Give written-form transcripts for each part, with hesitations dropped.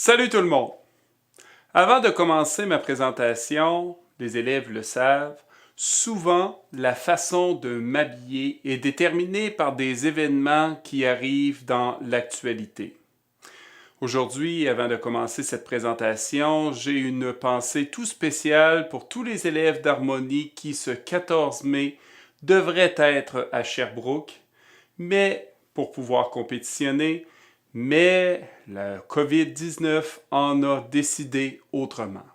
Salut tout le monde! Avant de commencer ma présentation, les élèves le savent, souvent la façon de m'habiller est déterminée par des événements qui arrivent dans l'actualité. Aujourd'hui, avant de commencer cette présentation, j'ai une pensée tout spéciale pour tous les élèves d'harmonie qui, ce 14 mai, devraient être à Sherbrooke, mais pour pouvoir compétitionner, mais la COVID-19 en a décidé autrement.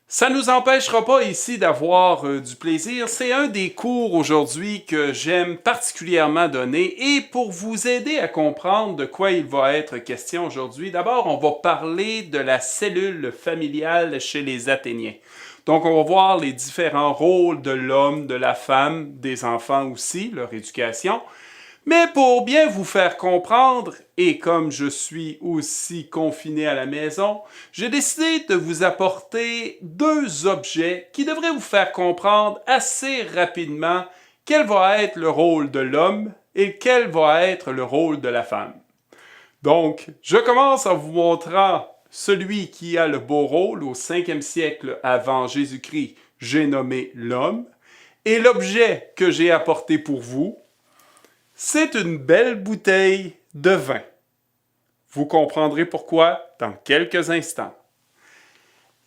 Ça ne nous empêchera pas ici d'avoir du plaisir. C'est un des cours aujourd'hui que j'aime particulièrement donner et pour vous aider à comprendre de quoi il va être question aujourd'hui, d'abord on va parler de la cellule familiale chez les Athéniens. Donc on va voir les différents rôles de l'homme, de la femme, des enfants aussi, leur éducation. Mais pour bien vous faire comprendre, et comme je suis aussi confiné à la maison, j'ai décidé de vous apporter deux objets qui devraient vous faire comprendre assez rapidement quel va être le rôle de l'homme et quel va être le rôle de la femme. Donc, je commence en vous montrant celui qui a le beau rôle au 5e siècle avant Jésus-Christ, j'ai nommé l'homme, et l'objet que j'ai apporté pour vous, c'est une belle bouteille de vin. Vous comprendrez pourquoi dans quelques instants.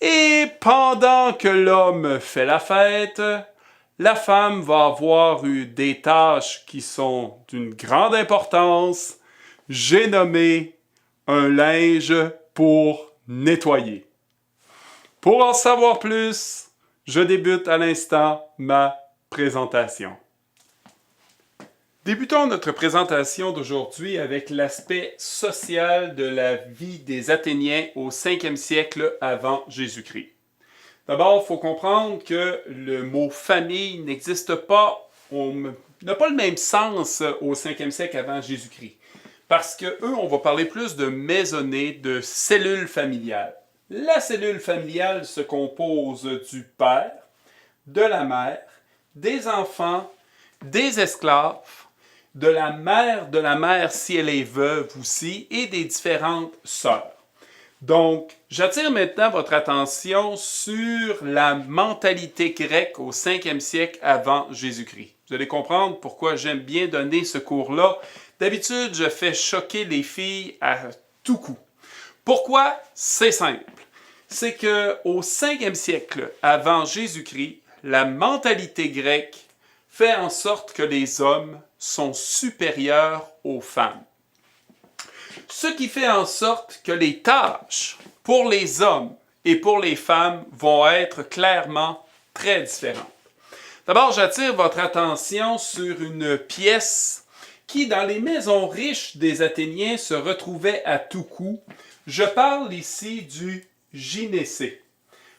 Et pendant que l'homme fait la fête, la femme va avoir eu des tâches qui sont d'une grande importance. J'ai nommé un linge pour nettoyer. Pour en savoir plus, je débute à l'instant ma présentation. Débutons notre présentation d'aujourd'hui avec l'aspect social de la vie des Athéniens au 5e siècle avant Jésus-Christ. D'abord, il faut comprendre que le mot famille n'existe pas, n'a pas le même sens au 5e siècle avant Jésus-Christ. Parce que eux, on va parler plus de maisonnée, de cellule familiale. La cellule familiale se compose du père, de la mère, des enfants, des esclaves, de la mère si elle est veuve aussi, et des différentes sœurs. Donc, j'attire maintenant votre attention sur la mentalité grecque au 5e siècle avant Jésus-Christ. Vous allez comprendre pourquoi j'aime bien donner ce cours-là. D'habitude, je fais choquer les filles à tout coup. Pourquoi? C'est simple. C'est qu'au 5e siècle avant Jésus-Christ, la mentalité grecque fait en sorte que les hommes sont supérieurs aux femmes. Ce qui fait en sorte que les tâches pour les hommes et pour les femmes vont être clairement très différentes. D'abord, j'attire votre attention sur une pièce qui, dans les maisons riches des Athéniens, se retrouvait à tout coup. Je parle ici du gynécée.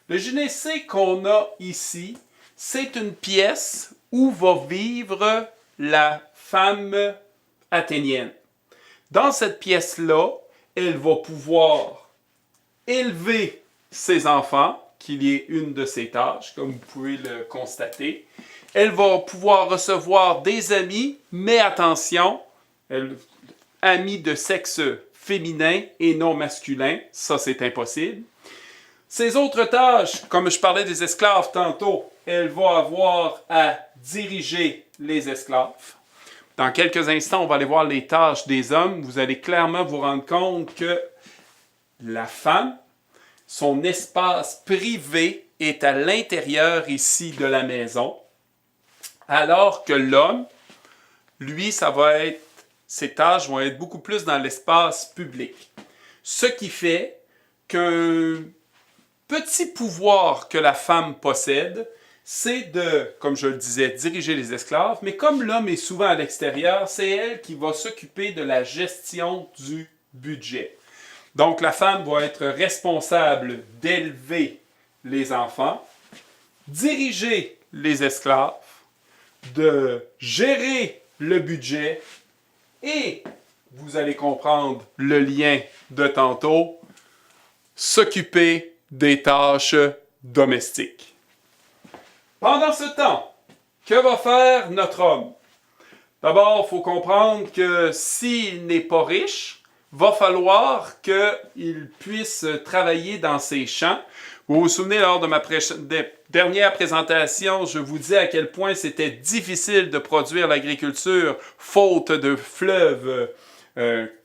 Le gynécée qu'on a ici, c'est une pièce où va vivre la femme athénienne. Dans cette pièce-là, elle va pouvoir élever ses enfants, qu'il y ait une de ses tâches, comme vous pouvez le constater. Elle va pouvoir recevoir des amis, mais attention, amis de sexe féminin et non masculin, ça c'est impossible. Ses autres tâches, comme je parlais des esclaves tantôt, elle va avoir à diriger les esclaves. Dans quelques instants, on va aller voir les tâches des hommes. Vous allez clairement vous rendre compte que la femme, son espace privé est à l'intérieur ici de la maison, alors que l'homme, lui, ses tâches vont être beaucoup plus dans l'espace public. Ce qui fait qu'un petit pouvoir que la femme possède, c'est de, comme je le disais, diriger les esclaves, mais comme l'homme est souvent à l'extérieur, c'est elle qui va s'occuper de la gestion du budget. Donc la femme va être responsable d'élever les enfants, diriger les esclaves, de gérer le budget et, vous allez comprendre le lien de tantôt, s'occuper des tâches domestiques. Pendant ce temps, que va faire notre homme? D'abord, il faut comprendre que s'il n'est pas riche, va falloir qu'il puisse travailler dans ses champs. Vous vous souvenez, lors de ma dernière présentation, je vous disais à quel point c'était difficile de produire l'agriculture faute de fleuves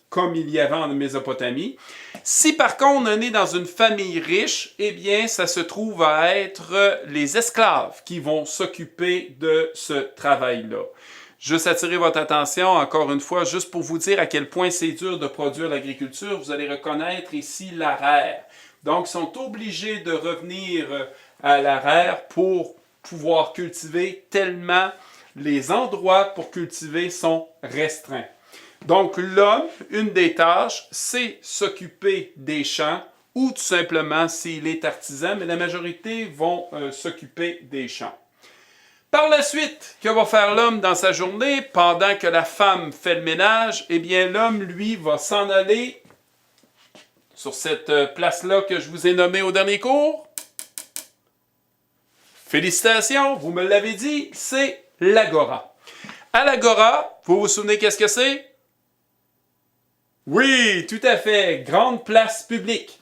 comme il y avait en Mésopotamie. Si par contre on est dans une famille riche, eh bien ça se trouve à être les esclaves qui vont s'occuper de ce travail-là. Juste attirer votre attention, encore une fois, juste pour vous dire à quel point c'est dur de produire l'agriculture, vous allez reconnaître ici l'araire. Donc, ils sont obligés de revenir à l'araire pour pouvoir cultiver, tellement les endroits pour cultiver sont restreints. Donc, l'homme, une des tâches, c'est s'occuper des champs ou tout simplement s'il est artisan, mais la majorité vont s'occuper des champs. Par la suite, que va faire l'homme dans sa journée pendant que la femme fait le ménage? Eh bien, l'homme, lui, va s'en aller sur cette place-là que je vous ai nommée au dernier cours. Félicitations, vous me l'avez dit, c'est l'agora. À l'agora, vous vous souvenez qu'est-ce que c'est? Oui, tout à fait, grande place publique.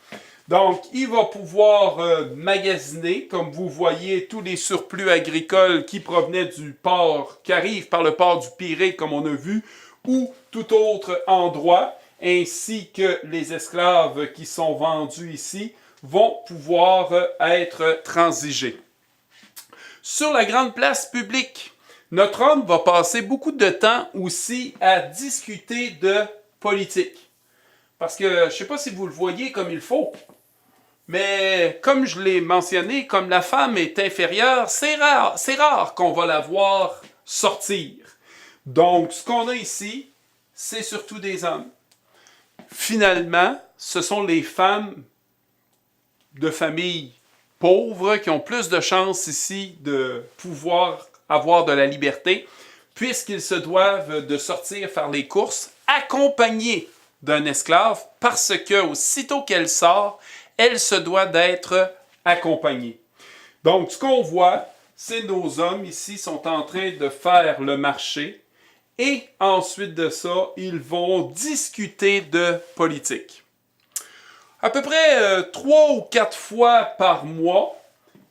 Donc, il va pouvoir magasiner, comme vous voyez, tous les surplus agricoles qui provenaient du port, qui arrivent par le port du Pirée, comme on a vu, ou tout autre endroit, ainsi que les esclaves qui sont vendus ici, vont pouvoir être transigés. Sur la grande place publique, notre homme va passer beaucoup de temps aussi à discuter de politique. Parce que, je ne sais pas si vous le voyez comme il faut, mais comme je l'ai mentionné, comme la femme est inférieure, c'est rare qu'on va la voir sortir. Donc, ce qu'on a ici, c'est surtout des hommes. Finalement, ce sont les femmes de famille pauvres qui ont plus de chances ici de pouvoir avoir de la liberté, puisqu'ils se doivent de sortir faire les courses accompagnés d'un esclave, parce que aussitôt qu'elle sort, elle se doit d'être accompagnée. Donc, ce qu'on voit, c'est nos hommes ici sont en train de faire le marché et ensuite de ça, ils vont discuter de politique. À peu près 3 ou 4 fois par mois,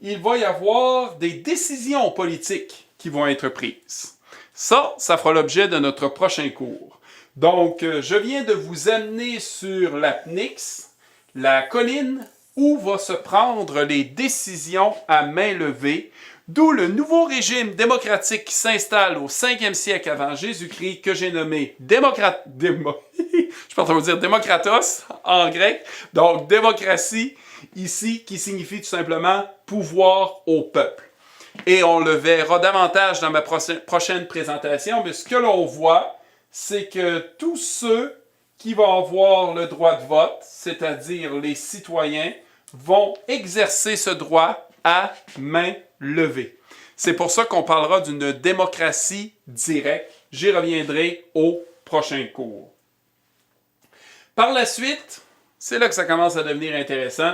il va y avoir des décisions politiques qui vont être prises. Ça fera l'objet de notre prochain cours. Donc, je viens de vous amener sur la Pnyx, la colline où vont se prendre les décisions à main levée, d'où le nouveau régime démocratique qui s'installe au 5e siècle avant Jésus-Christ, que j'ai nommé démocratos en grec, donc démocratie, ici, qui signifie tout simplement pouvoir au peuple. Et on le verra davantage dans ma prochaine présentation, mais ce que l'on voit, c'est que tous ceux qui vont avoir le droit de vote, c'est-à-dire les citoyens, vont exercer ce droit à main levée. C'est pour ça qu'on parlera d'une démocratie directe. J'y reviendrai au prochain cours. Par la suite, c'est là que ça commence à devenir intéressant.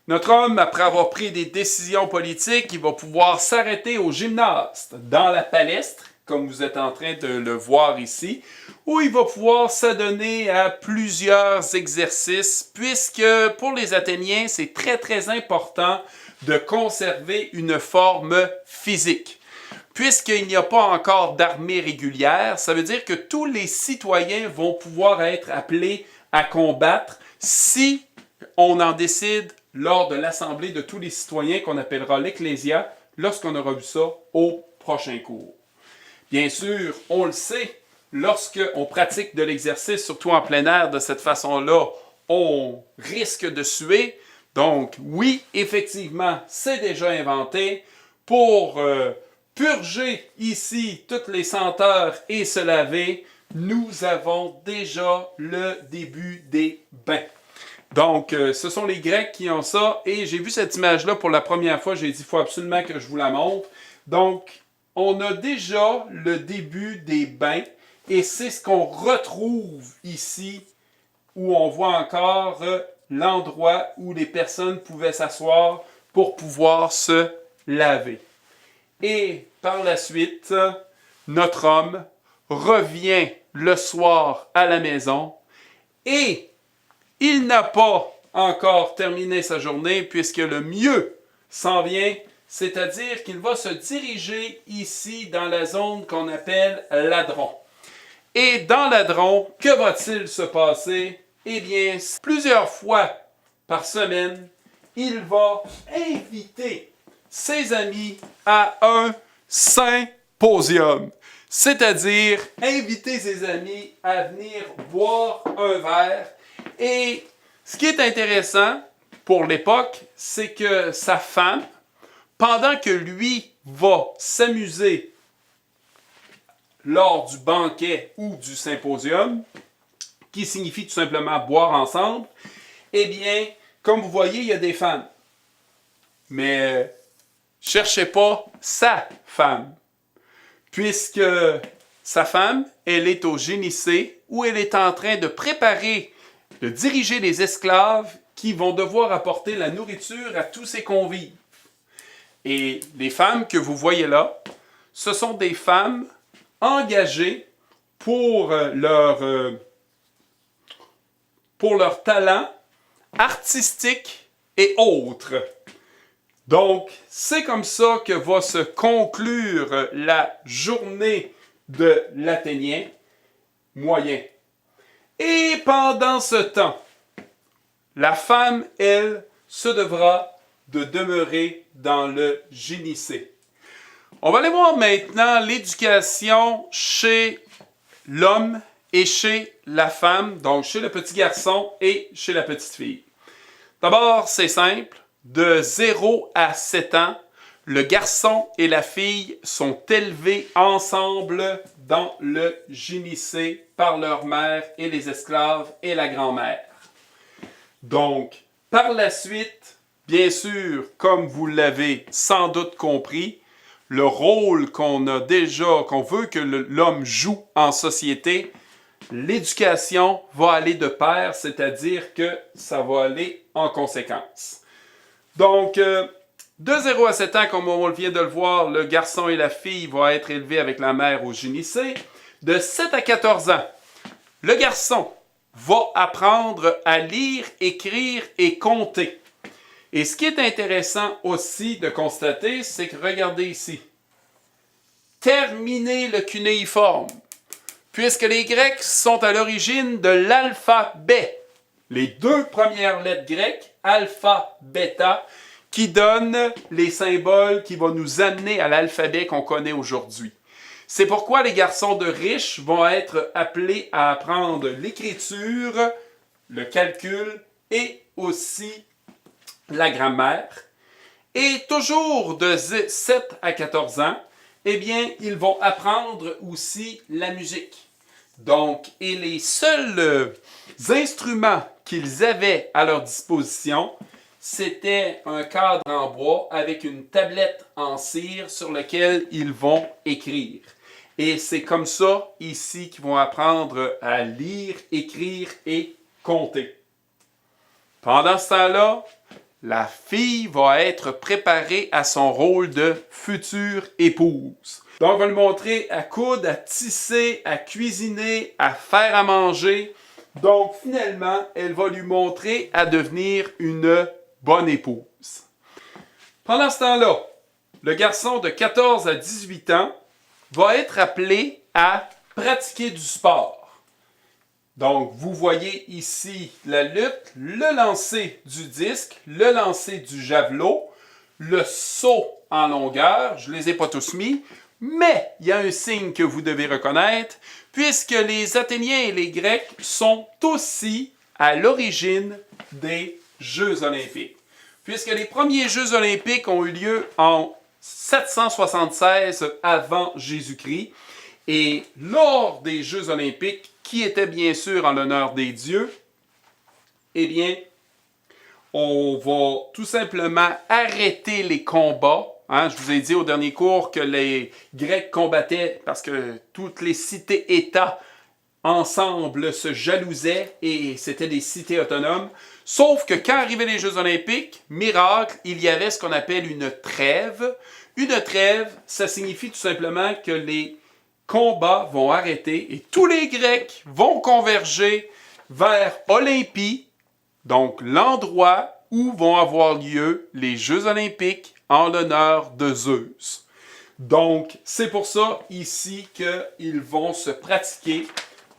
Notre homme, après avoir pris des décisions politiques, il va pouvoir s'arrêter au gymnase, dans la palestre, comme vous êtes en train de le voir ici, où il va pouvoir s'adonner à plusieurs exercices, puisque pour les Athéniens, c'est très très important de conserver une forme physique. Puisqu'il n'y a pas encore d'armée régulière, ça veut dire que tous les citoyens vont pouvoir être appelés à combattre si on en décide lors de l'assemblée de tous les citoyens qu'on appellera l'Ecclésia, lorsqu'on aura vu ça au prochain cours. Bien sûr, on le sait, lorsqu'on pratique de l'exercice, surtout en plein air, de cette façon-là, on risque de suer. Donc, oui, effectivement, c'est déjà inventé pour purger ici toutes les senteurs et se laver. Nous avons déjà le début des bains. Donc, ce sont les Grecs qui ont ça. Et j'ai vu cette image-là pour la première fois. J'ai dit, il faut absolument que je vous la montre. Donc, on a déjà le début des bains. Et c'est ce qu'on retrouve ici, où on voit encore l'endroit où les personnes pouvaient s'asseoir pour pouvoir se laver. Et par la suite, notre homme revient le soir à la maison Et il n'a pas encore terminé sa journée puisque le mieux s'en vient, c'est-à-dire qu'il va se diriger ici dans la zone qu'on appelle l'Adron. Et dans l'Adron, que va-t-il se passer? Eh bien, plusieurs fois par semaine, il va inviter ses amis à un symposium. C'est-à-dire inviter ses amis à venir boire un verre. Et ce qui est intéressant pour l'époque, c'est que sa femme, pendant que lui va s'amuser lors du banquet ou du symposium, qui signifie tout simplement boire ensemble, eh bien, comme vous voyez, il y a des femmes. Mais cherchez pas sa femme, puisque sa femme, elle est au génissé, où elle est en train de préparer, de diriger les esclaves qui vont devoir apporter la nourriture à tous ses convives. Et les femmes que vous voyez là, ce sont des femmes engagées pour leur talent artistique et autres. Donc, c'est comme ça que va se conclure la journée de l'Athénien moyen. Et pendant ce temps, la femme, elle, se devra de demeurer dans le génissé. On va aller voir maintenant l'éducation chez l'homme et chez la femme, donc chez le petit garçon et chez la petite fille. D'abord, c'est simple, de 0 à 7 ans, le garçon et la fille sont élevés ensemble dans le génissé par leur mère et les esclaves et la grand-mère. Donc, par la suite, bien sûr, comme vous l'avez sans doute compris, le rôle qu'on veut que l'homme joue en société, l'éducation va aller de pair, c'est-à-dire que ça va aller en conséquence. Donc, de 0 à 7 ans, comme on vient de le voir, le garçon et la fille vont être élevés avec la mère au génissé. De 7 à 14 ans, le garçon va apprendre à lire, écrire et compter. Et ce qui est intéressant aussi de constater, c'est que regardez ici. Terminer le cunéiforme, puisque les Grecs sont à l'origine de l'alphabet. Les 2 premières lettres grecques, alpha, bêta, qui donnent les symboles qui vont nous amener à l'alphabet qu'on connaît aujourd'hui. C'est pourquoi les garçons de riches vont être appelés à apprendre l'écriture, le calcul et aussi la grammaire. Et toujours de 7 à 14 ans, eh bien, ils vont apprendre aussi la musique. Donc, et les seuls instruments qu'ils avaient à leur disposition, c'était un cadre en bois avec une tablette en cire sur laquelle ils vont écrire. Et c'est comme ça, ici, qu'ils vont apprendre à lire, écrire et compter. Pendant ce temps-là, la fille va être préparée à son rôle de future épouse. Donc, on va lui montrer à coudre, à tisser, à cuisiner, à faire à manger. Donc, finalement, elle va lui montrer à devenir une bonne épouse. Pendant ce temps-là, le garçon de 14 à 18 ans va être appelé à pratiquer du sport. Donc, vous voyez ici la lutte, le lancer du disque, le lancer du javelot, le saut en longueur. Je ne les ai pas tous mis, mais il y a un signe que vous devez reconnaître, puisque les Athéniens et les Grecs sont aussi à l'origine des Jeux olympiques. Puisque les premiers Jeux olympiques ont eu lieu en 776 avant Jésus-Christ, et lors des Jeux olympiques, qui étaient bien sûr en l'honneur des dieux, eh bien, on va tout simplement arrêter les combats. Je vous ai dit au dernier cours que les Grecs combattaient parce que toutes les cités-États ensemble se jalousaient et c'était des cités autonomes. Sauf que quand arrivaient les Jeux olympiques, miracle, il y avait ce qu'on appelle une trêve. Une trêve, ça signifie tout simplement que les combats vont arrêter et tous les Grecs vont converger vers Olympie, donc l'endroit où vont avoir lieu les Jeux olympiques en l'honneur de Zeus. Donc, c'est pour ça ici qu'ils vont se pratiquer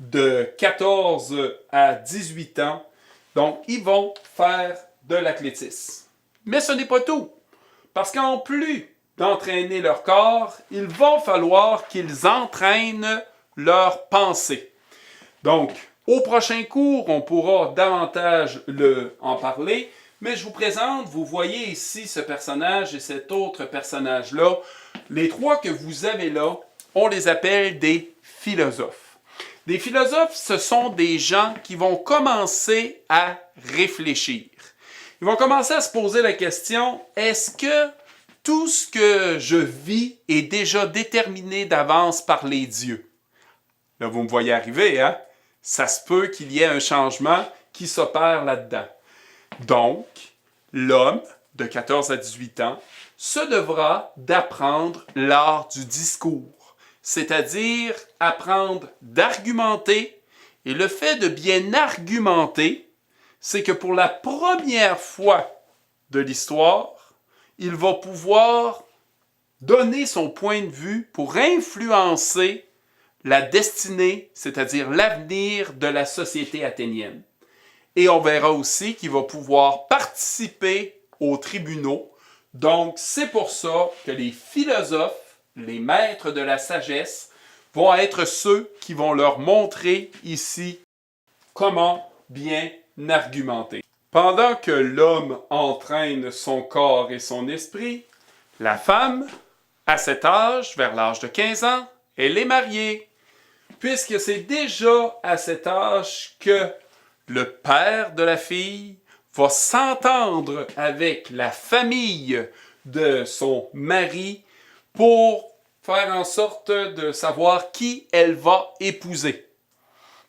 de 14 à 18 ans. Donc, ils vont faire de l'athlétisme. Mais ce n'est pas tout, parce qu'en plus d'entraîner leur corps, il va falloir qu'ils entraînent leur pensée. Donc, au prochain cours, on pourra davantage en parler, mais je vous présente, vous voyez ici ce personnage et cet autre personnage-là. Les trois que vous avez là, on les appelle des philosophes. Des philosophes, ce sont des gens qui vont commencer à réfléchir. Ils vont commencer à se poser la question, est-ce que tout ce que je vis est déjà déterminé d'avance par les dieux? Là, vous me voyez arriver, hein? Ça se peut qu'il y ait un changement qui s'opère là-dedans. Donc, l'homme de 14 à 18 ans se devra d'apprendre l'art du discours, c'est-à-dire apprendre d'argumenter. Et le fait de bien argumenter, c'est que pour la première fois de l'histoire, il va pouvoir donner son point de vue pour influencer la destinée, c'est-à-dire l'avenir de la société athénienne. Et on verra aussi qu'il va pouvoir participer aux tribunaux. Donc, c'est pour ça que les philosophes, les maîtres de la sagesse, vont être ceux qui vont leur montrer ici comment bien argumenter. Pendant que l'homme entraîne son corps et son esprit, la femme, à cet âge, vers l'âge de 15 ans, elle est mariée, puisque c'est déjà à cet âge que le père de la fille va s'entendre avec la famille de son mari pour faire en sorte de savoir qui elle va épouser.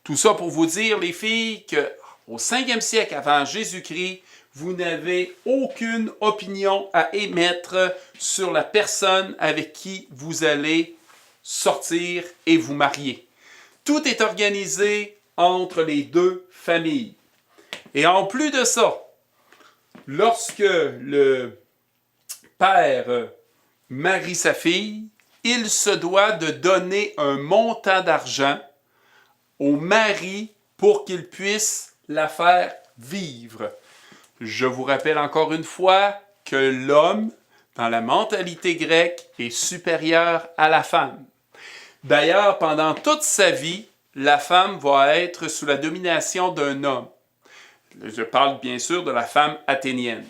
Tout ça pour vous dire, les filles, qu'au 5e siècle avant Jésus-Christ, vous n'avez aucune opinion à émettre sur la personne avec qui vous allez sortir et vous marier. Tout est organisé entre les deux familles. Et en plus de ça, lorsque le père marie sa fille, il se doit de donner un montant d'argent au mari pour qu'il puisse la faire vivre. Je vous rappelle encore une fois que l'homme, dans la mentalité grecque, est supérieur à la femme. D'ailleurs, pendant toute sa vie, la femme va être sous la domination d'un homme. Je parle bien sûr de la femme athénienne.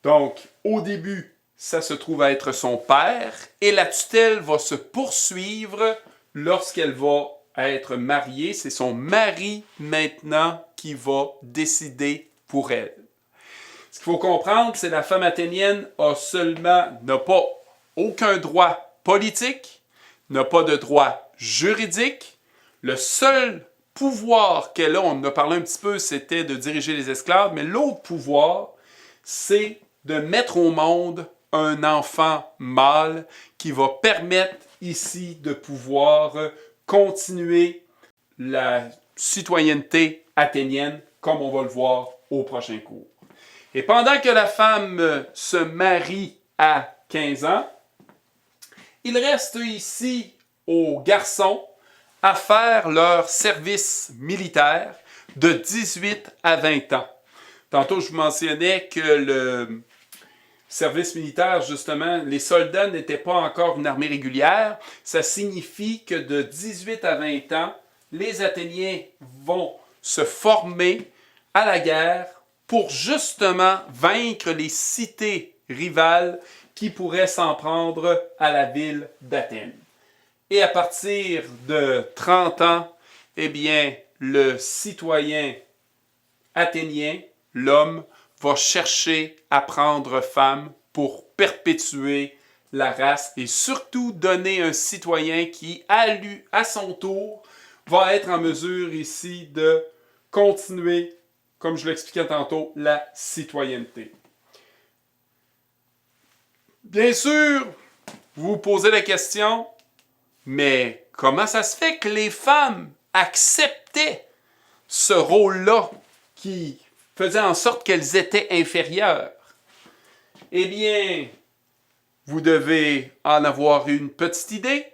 Donc, au début, ça se trouve à être son père et la tutelle va se poursuivre lorsqu'elle va être mariée. C'est son mari maintenant qui va décider pour elle. Ce qu'il faut comprendre, c'est que la femme athénienne n'a pas aucun droit politique, n'a pas de droit juridique. Le seul pouvoir qu'elle a, on en a parlé un petit peu, c'était de diriger les esclaves, mais l'autre pouvoir, c'est de mettre au monde un enfant mâle qui va permettre ici de pouvoir continuer la citoyenneté athénienne, comme on va le voir au prochain cours. Et pendant que la femme se marie à 15 ans, il reste ici aux garçons à faire leur service militaire de 18 à 20 ans. Tantôt, je vous mentionnais que le service militaire, justement, les soldats n'étaient pas encore une armée régulière. Ça signifie que de 18 à 20 ans, les Athéniens vont se former à la guerre pour justement vaincre les cités rivales qui pourraient s'en prendre à la ville d'Athènes. Et à partir de 30 ans, eh bien, le citoyen athénien, l'homme, va chercher à prendre femme pour perpétuer la race et surtout donner un citoyen qui, à son tour, va être en mesure ici de continuer, comme je l'expliquais tantôt, la citoyenneté. Bien sûr, vous vous posez la question, mais comment ça se fait que les femmes acceptaient ce rôle-là qui faisait en sorte qu'elles étaient inférieures? Eh bien, vous devez en avoir une petite idée.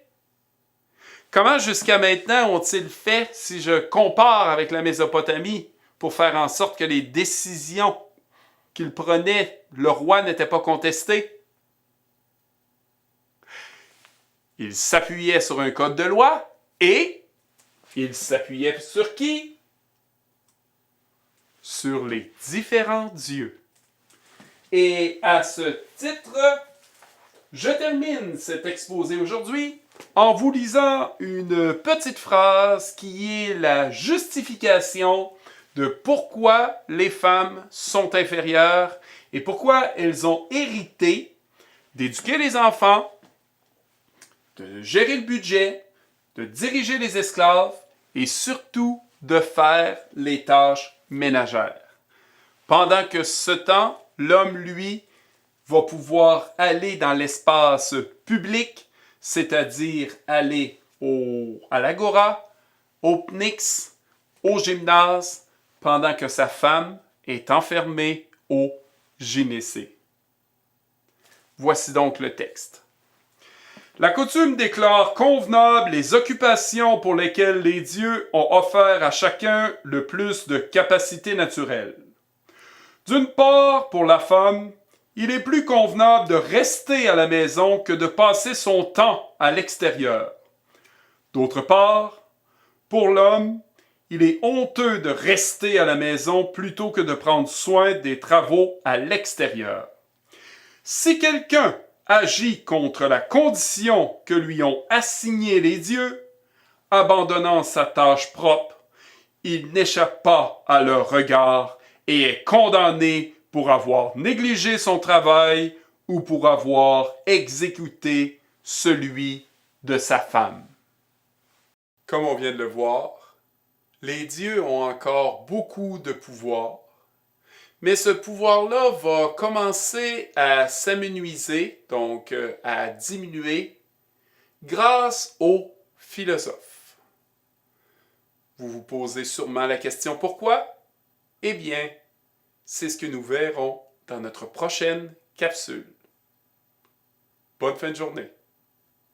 Comment jusqu'à maintenant ont-ils fait si je compare avec la Mésopotamie pour faire en sorte que les décisions qu'il prenait, le roi n'était pas contesté? Il s'appuyait sur un code de loi et il s'appuyait sur qui? Sur les différents dieux. Et à ce titre, je termine cet exposé aujourd'hui en vous lisant une petite phrase qui est la justification de pourquoi les femmes sont inférieures et pourquoi elles ont hérité d'éduquer les enfants, de gérer le budget, de diriger les esclaves et surtout de faire les tâches ménagères. Pendant que ce temps, l'homme, lui, va pouvoir aller dans l'espace public, c'est-à-dire aller à l'agora, au pnix, au gymnase, pendant que sa femme est enfermée au gynécée. Voici donc le texte. La coutume déclare convenables les occupations pour lesquelles les dieux ont offert à chacun le plus de capacité naturelle. D'une part, pour la femme, il est plus convenable de rester à la maison que de passer son temps à l'extérieur. D'autre part, pour l'homme, il est honteux de rester à la maison plutôt que de prendre soin des travaux à l'extérieur. Si quelqu'un agit contre la condition que lui ont assignée les dieux, abandonnant sa tâche propre, il n'échappe pas à leur regard et est condamné pour avoir négligé son travail ou pour avoir exécuté celui de sa femme. Comme on vient de le voir, les dieux ont encore beaucoup de pouvoir, mais ce pouvoir-là va commencer à s'amenuiser, donc à diminuer, grâce aux philosophes. Vous vous posez sûrement la question pourquoi? Eh bien, c'est ce que nous verrons dans notre prochaine capsule. Bonne fin de journée.